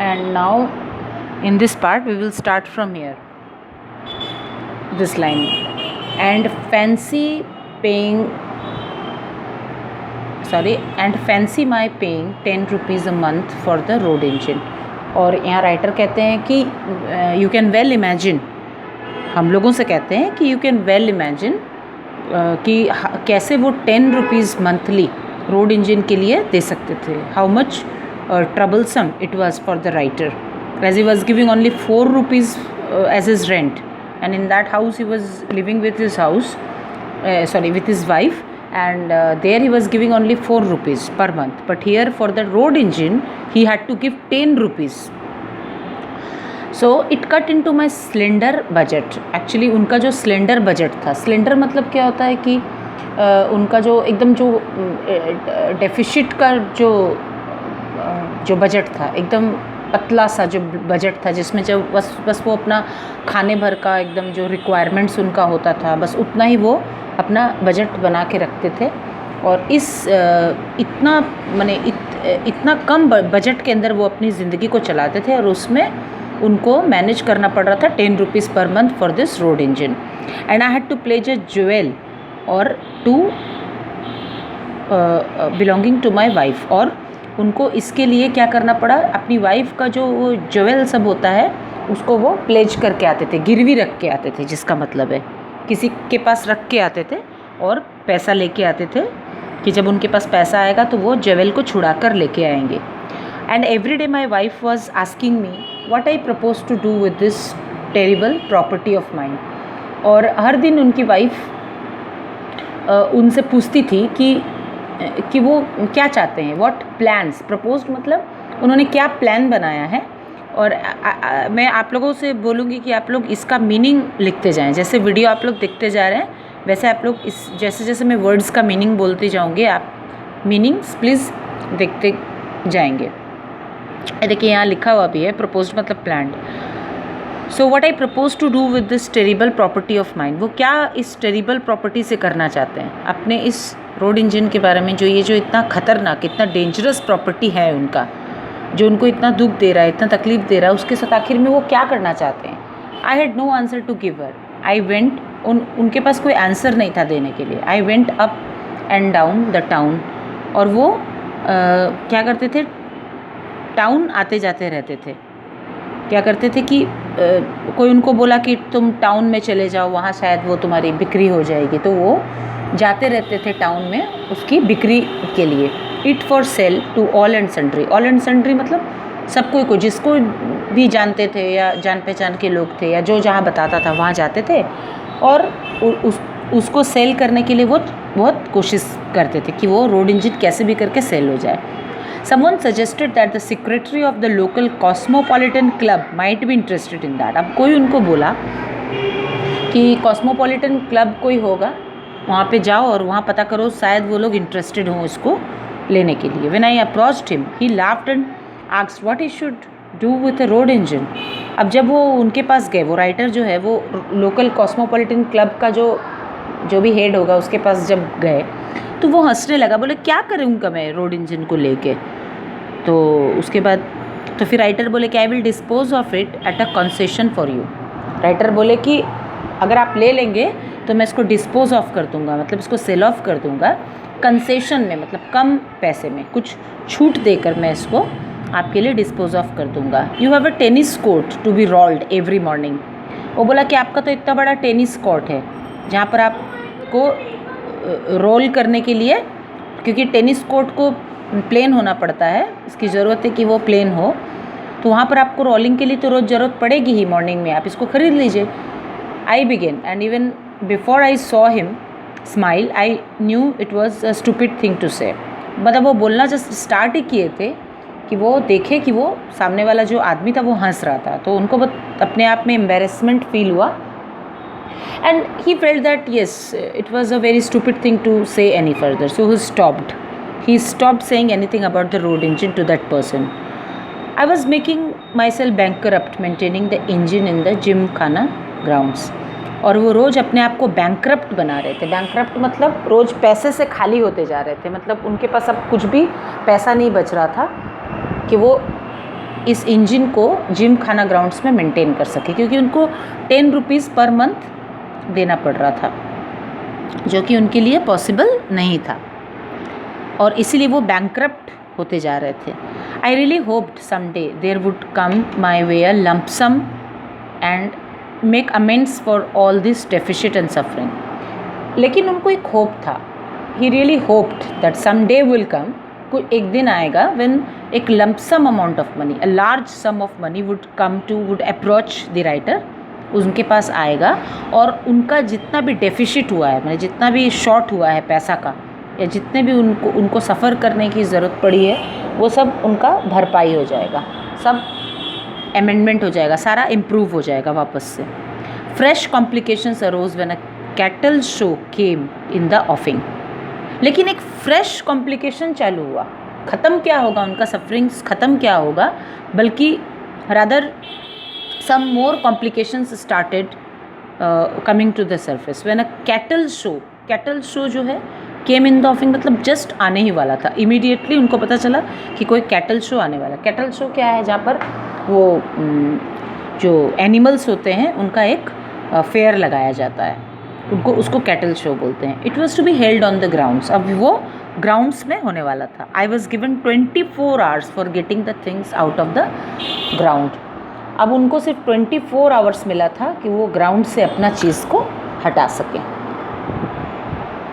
and now in this part we will start from here, this line, and fancy my paying 10 rupees a month for the road engine. और यहाँ writer कहते हैं कि you can well imagine, हम लोगों से कहते हैं कि यू कैन वेल इमेजिन कि कैसे वो 10 रुपीज़ मंथली रोड इंजन के लिए दे सकते थे. How much troublesome it was for the writer, as he was giving only 4 rupees as his rent, and in that house he was living with his with his wife, and there he was giving only 4 rupees per month, but here for the road engine he had to give 10 rupees. So it cut into my slender budget. Actually उनका जो slender budget था, slender मतलब क्या होता है कि उनका जो एकदम जो डेफिसिट का जो बजट था, एकदम पतला सा जो बजट था, जिसमें जब बस वो अपना खाने भर का एकदम जो रिक्वायरमेंट्स उनका होता था, बस उतना ही वो अपना बजट बना के रखते थे. और इस इतना कम बजट के अंदर वो अपनी ज़िंदगी को चलाते थे, और उसमें उनको मैनेज करना पड़ रहा था 10 रुपीज़ पर month for this road engine. And I had to pledge a jewel और two belonging to my wife. और उनको इसके लिए क्या करना पड़ा, अपनी वाइफ का जो वो ज्वेल सब होता है उसको वो प्लेज करके आते थे, गिरवी रख के आते थे, जिसका मतलब है किसी के पास रख के आते थे और पैसा लेके आते थे कि जब उनके पास पैसा आएगा तो वो ज्वेल को छुड़ा कर लेके आएंगे. And every day my wife was asking me what I propose to do with this terrible property of mine. और हर दिन उनकी वाइफ उनसे पूछती थी कि वो क्या चाहते हैं, व्हाट प्लान्स प्रपोज्ड, मतलब उन्होंने क्या प्लान बनाया है. और मैं आप लोगों से बोलूँगी कि आप लोग इसका मीनिंग लिखते जाएं. जैसे वीडियो आप लोग देखते जा रहे हैं वैसे आप लोग जैसे मैं वर्ड्स का मीनिंग बोलते जाऊँगी, आप मीनिंग्स प्लीज़ देखते जाएंगे. देखिए यहाँ लिखा हुआ भी है प्रपोज्ड मतलब planned. So what I propose to do with this terrible property of mine, वो क्या इस टेरिबल प्रॉपर्टी से करना चाहते हैं, अपने इस रोड इंजन के बारे में, जो इतना ख़तरनाक, इतना डेंजरस प्रॉपर्टी है उनका, जो उनको इतना दुख दे रहा है, इतना तकलीफ़ दे रहा है, उसके साथ आखिर में वो क्या करना चाहते हैं. I had no answer to give her. I went, उनके पास कोई आंसर नहीं था देने के लिए. I went up and down the town. और वो क्या करते थे, टाउन आते जाते रहते थे. क्या करते थे कि कोई उनको बोला कि तुम टाउन में चले जाओ, वहाँ शायद वो तुम्हारी बिक्री हो जाएगी, तो वो जाते रहते थे टाउन में उसकी बिक्री के लिए. It for sale to all and sundry. All and sundry मतलब सब कोई को, जिसको भी जानते थे या जान पहचान के लोग थे या जो जहाँ बताता था वहाँ जाते थे, और उसको सेल करने के लिए वो बहुत कोशिश करते थे कि वो रोड इंजन कैसे भी करके सेल हो जाए. Someone suggested that the secretary of the local cosmopolitan club might be interested in that. अब कोई उनको बोला कि कॉस्मोपॉलिटन क्लब कोई होगा, वहाँ पे जाओ और वहाँ पता करो, शायद वो लोग इंटरेस्टेड हों इसको लेने के लिए. When I approached him, he laughed and asked what he should do with a road engine. अब जब वो उनके पास गए, वो राइटर जो है वो लोकल कॉस्मोपॉलिटन क्लब का जो भी हेड होगा उसके पास जब गए तो वो हंसने लगा, बोले क्या करूँगा मैं रोड इंजन को लेके. तो उसके बाद तो फिर राइटर बोले कि I will dispose of it at a concession for you. Writer बोले कि अगर आप ले लेंगे तो मैं इसको डिस्पोज ऑफ कर दूँगा, मतलब इसको सेल ऑफ कर दूँगा कंसेशन में, मतलब कम पैसे में, कुछ छूट देकर मैं इसको आपके लिए डिस्पोज ऑफ कर दूँगा. You have a tennis court to be rolled every morning. वो बोला कि आपका तो इतना बड़ा टेनिस कोर्ट है जहाँ पर आपको रोल करने के लिए, क्योंकि टेनिस कोर्ट को प्लेन होना पड़ता है, इसकी ज़रूरत है कि वो प्लेन हो, तो वहाँ पर आपको रोलिंग के लिए तो रोज़ ज़रूरत पड़ेगी ही मॉर्निंग में, आप इसको ख़रीद लीजिए. I began and even before I saw him smile I knew it was a stupid thing to say. मतलब वो बोलना जस्ट स्टार्ट ही किए थे कि वो देखे कि वो सामने वाला जो आदमी था वो हंस रहा था, तो उनको अपने आप में एम्बेरसमेंट फील हुआ. And he felt that yes, it was a very stupid thing to say any further. So he stopped. He stopped saying anything about the road engine to that person. I was making myself bankrupt maintaining the engine in the gymkhana grounds. और वो रोज़ अपने आप को bankrupt बना रहे थे. Bankrupt मतलब रोज़ पैसे से खाली होते जा रहे थे, मतलब उनके पास अब कुछ भी पैसा नहीं बच रहा था कि वो इस इंजन को जिम खाना ग्राउंड्स में मेंटेन कर सके, क्योंकि उनको 10 रुपीज़ पर मंथ देना पड़ रहा था, जो कि उनके लिए पॉसिबल नहीं था, और इसीलिए वो बैंकरप्ट होते जा रहे थे. I really hoped someday there would come my way a lump sum and make amends for all this deficit and suffering. लेकिन उनको एक होप था. He really hoped that some day will come, कोई एक दिन आएगा व्हेन एक lump sum amount of money, a large sum of money would approach the writer, उनके पास आएगा और उनका जितना भी डेफिशिट हुआ है, मतलब जितना भी शॉर्ट हुआ है पैसा का, या जितने भी उनको सफ़र करने की ज़रूरत पड़ी है, वो सब उनका भरपाई हो जाएगा, सब अमेंडमेंट हो जाएगा, सारा इम्प्रूव हो जाएगा वापस से. Fresh complications arose when a cattle show came in the offing. लेकिन एक फ्रेश कॉम्प्लिकेशन चालू हुआ. ख़त्म क्या होगा, उनका सफरिंग्स ख़त्म क्या होगा, बल्कि rather some more complications started coming to the surface when a cattle show जो है केम इन द ऑफिंग, मतलब जस्ट आने ही वाला था. इमीडिएटली उनको पता चला कि कोई कैटल शो आने वाला. कैटल शो क्या है, जहाँ पर वो जो एनिमल्स होते हैं उनका एक फेयर लगाया जाता है, उसको कैटल शो बोलते हैं. It was to be held on the grounds. अब वो ग्राउंड्स में होने वाला था. I was given 24 hours for getting the things out of the ground. अब उनको सिर्फ 24 आवर्स मिला था कि वो ग्राउंड से अपना चीज़ को हटा सकें.